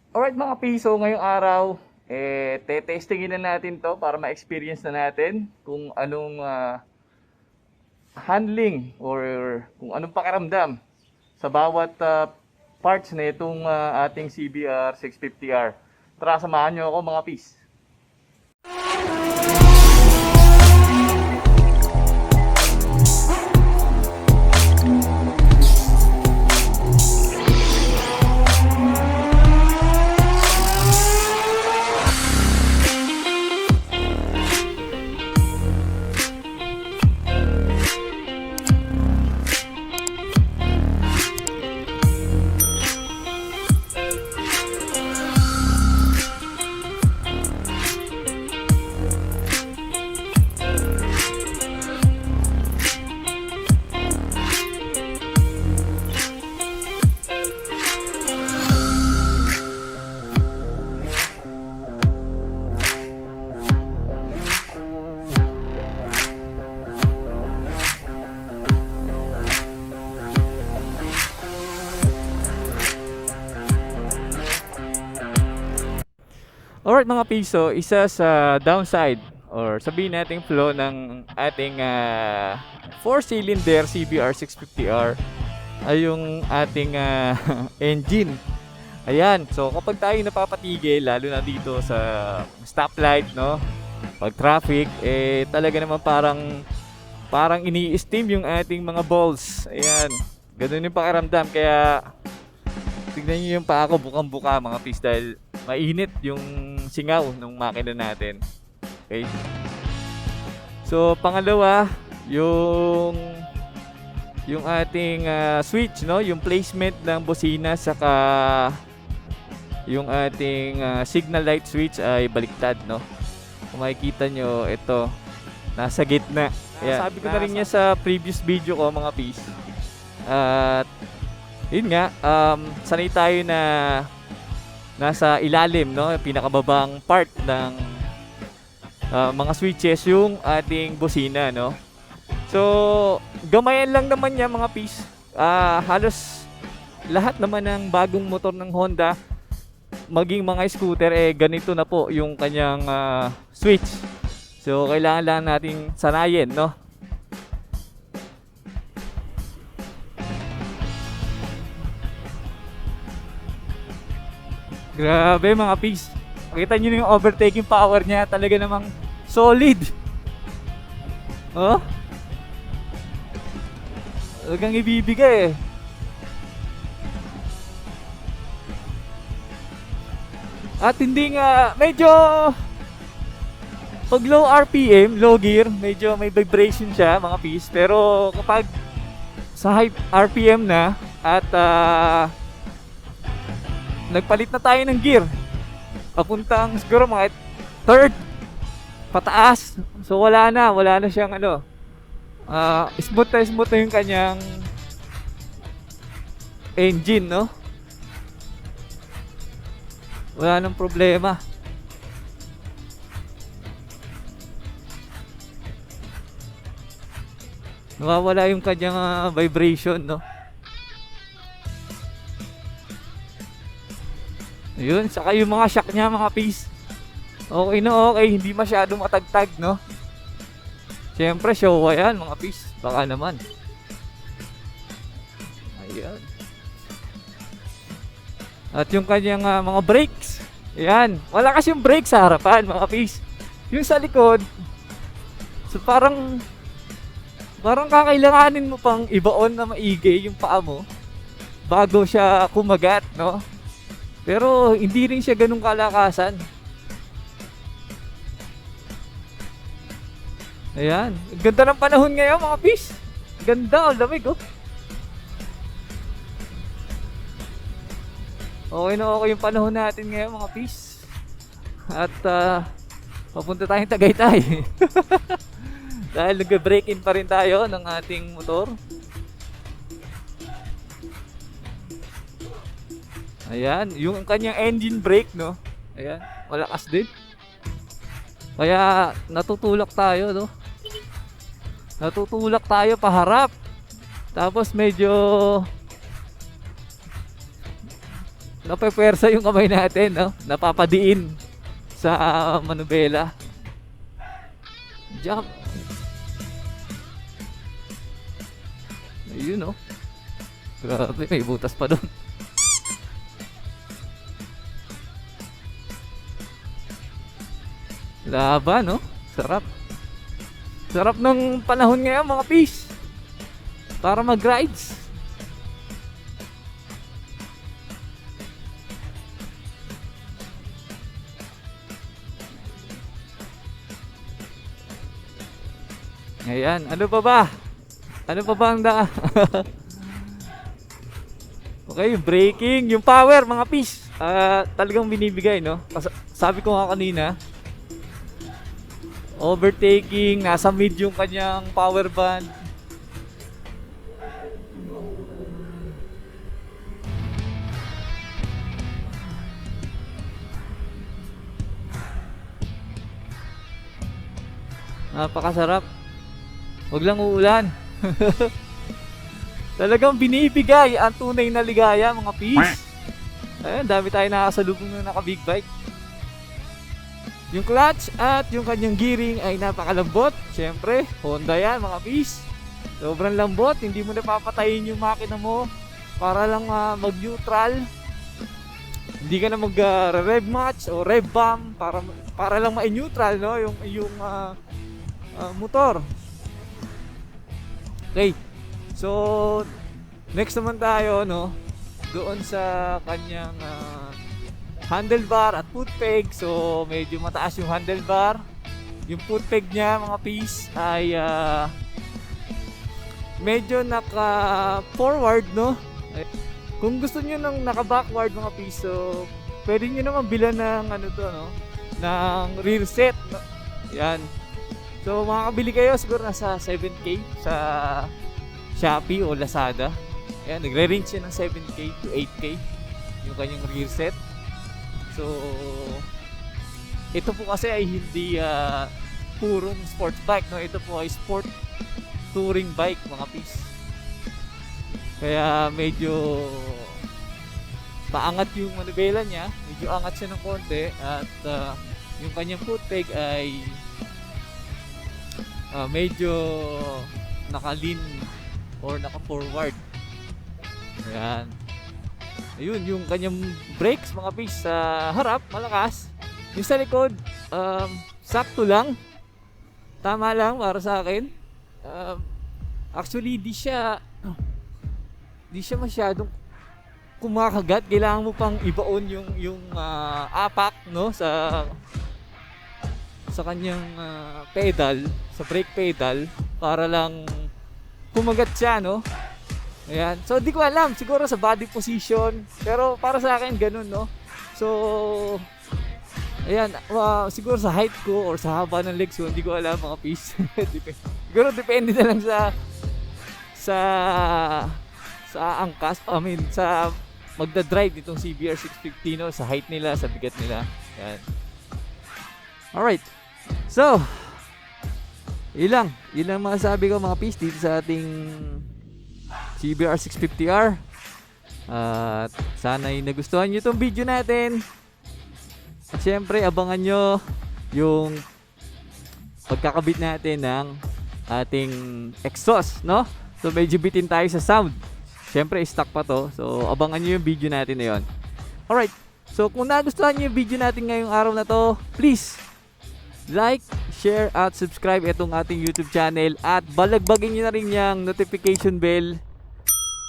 Alright mga piso, ngayong araw, testingin na natin to para ma-experience na natin kung anong handling or kung anong pakiramdam sa bawat parts na itong ating CBR 650R. Tara, samahan nyo ako mga pis. Alright mga piso, isa sa downside or sabihin nating flaw ng ating 4-cylinder CBR 650R ay yung ating engine. Ayan, so kapag tayo napapatigil, lalo na dito sa stoplight, no? Pag traffic, talaga naman parang ini-steam yung ating mga balls. Ayan, ganun yung pakiramdam. Kaya tignan nyo yung paa ko, bukang-buka mga pis dahil mainit yung singaw ng makina natin. Okay. So pangalawa, yung ating switch, no, yung placement ng bosina saka yung ating signal light switch ay baliktad, no. Kung makikita nyo, ito nasa gitna. Ayan. Sabi ko na rin niya sa previous video ko mga pis. At yun nga, sanay tayo na nasa ilalim, no, pinakababang part ng mga switches yung ating bosina, no. So gamayan lang naman niya mga pis. Halos lahat naman ng bagong motor ng Honda, maging mga scooter, ganito na po yung kanyang switch. So kailangan lang nating sanayin, no. Grabe mga pis. Makita nyo yung overtaking power niya. Talaga namang solid. Oh? Talagang ibibigay eh. At hindi nga, medyo pag low RPM, low gear, medyo may vibration siya mga pis. Pero kapag sa high RPM na at nagpalit na tayo ng gear papuntang siguro mga third pataas, so wala na siyang smooth na yung kanyang engine, no. Wala nang problema. Nawawala yung kanyang vibration, no. Ayun, saka yung mga shock niya mga pis. Okay na okay, hindi masyadong matagtag, no. Siyempre, Showa yan mga pis. Baka naman. Ayan. At yung kanyang mga brakes. Ayan, wala kasi yung brake sa harapan mga pis. Yung sa likod, so parang kakailanganin mo pang ibaon na maigi yung paa mo bago siya kumagat, no. Pero hindi rin siya ganun kalakasan. Ayan, ganda ng panahon ngayon mga pis. Ganda, ang lamig oh. Okay na okay yung panahon natin ngayon mga pis. At papunta tayong Tagaytay. Dahil nag-break-in pa rin tayo ng ating motor. Ayan, yung kanyang engine brake, no. Ayan, malakas din. Kaya natutulak tayo, no. Natutulak tayo paharap. Tapos medyo napepwersa yung kamay natin, no? Napapadiin sa manubela. Jump. Ayun, no? Grabe, may butas pa doon. Laban, no? Sarap. Sarap ng panahon ngayon, mga peace. Para mag-rides. Ayan, ano pa ba? Ano pa ba ang Okay, yung braking, yung power, mga peace. Talagang binibigay, no? Sabi ko nga kanina, overtaking, nasa mid yung kanyang power band. Napakasarap. Huwag lang uulan. Talagang binibigay ang tunay na ligaya, mga peace. Ayun, dami tayo nakasalubong na naka-big bike. Yung clutch at yung kanyang gearing ay napakalambot. Siyempre, Honda yan, mga peace. Sobrang lambot, hindi mo napapatayin yung makina mo para lang mag-neutral. Hindi ka na mag-rev match o rev bomb para lang ma-neutral, no? Yung motor. Okay. So, next naman tayo, no? Doon sa kanyang handlebar at foot peg. So, medyo mataas yung handlebar. Yung foot peg niya, mga peace, ay medyo naka-forward, no? Kung gusto niyo nang naka-backward, mga peace, so pwede niyo naman bilan ng ng rear set, no? Yan. So, makakabili kayo siguro nasa 7K sa Shopee o Lazada. Ayan, nagre-range siya ng 7K to 8K yung kanyang rear set. So, ito po kasi ay hindi purong sports bike, no? Ito po ay sport touring bike, mga peace. Kaya medyo paangat yung manubela niya, medyo angat siya ng konti, at yung kanyang foot peg ay medyo naka-lean or naka-forward. Ayan. Ayun, yung kanyang brakes, mga peace, sa harap, malakas. Yung sa likod, sakto lang. Tama lang para sa akin. Actually, di siya masyadong kumakagat. Kailangan mo pang ibaon yung apak, no, sa kanyang pedal, sa brake pedal, para lang kumagat siya, no? Ayan. So, di ko alam. Siguro sa body position. Pero para sa akin, ganun, no? So, ayan. Siguro sa height ko or sa haba ng legs ko, hindi ko alam, mga peace. Siguro depende na lang sa angkas. I mean, sa magdadrive itong CBR 650, no? Sa height nila, sa bigat nila. Ayan. Alright. So, ilang masasabi ko, mga peace, dito sa ating CBR 650R. At sana'y nagustuhan nyo itong video natin. At syempre, abangan nyo yung pagkakabit natin ng ating exhaust, no? So medyo bitin tayo sa sound. Syempre, stock pa to. So abangan nyo yung video natin na yun. Alright. So kung nagustuhan nyo yung video natin ngayong araw na to, please like, share, at subscribe itong ating YouTube channel. At balagbagin nyo na rin yung notification bell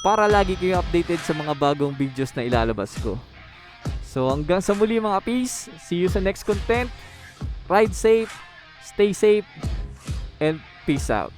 para lagi kayong updated sa mga bagong videos na ilalabas ko. So hanggang sa muli, mga peace. See you sa next content. Ride safe, stay safe, and peace out.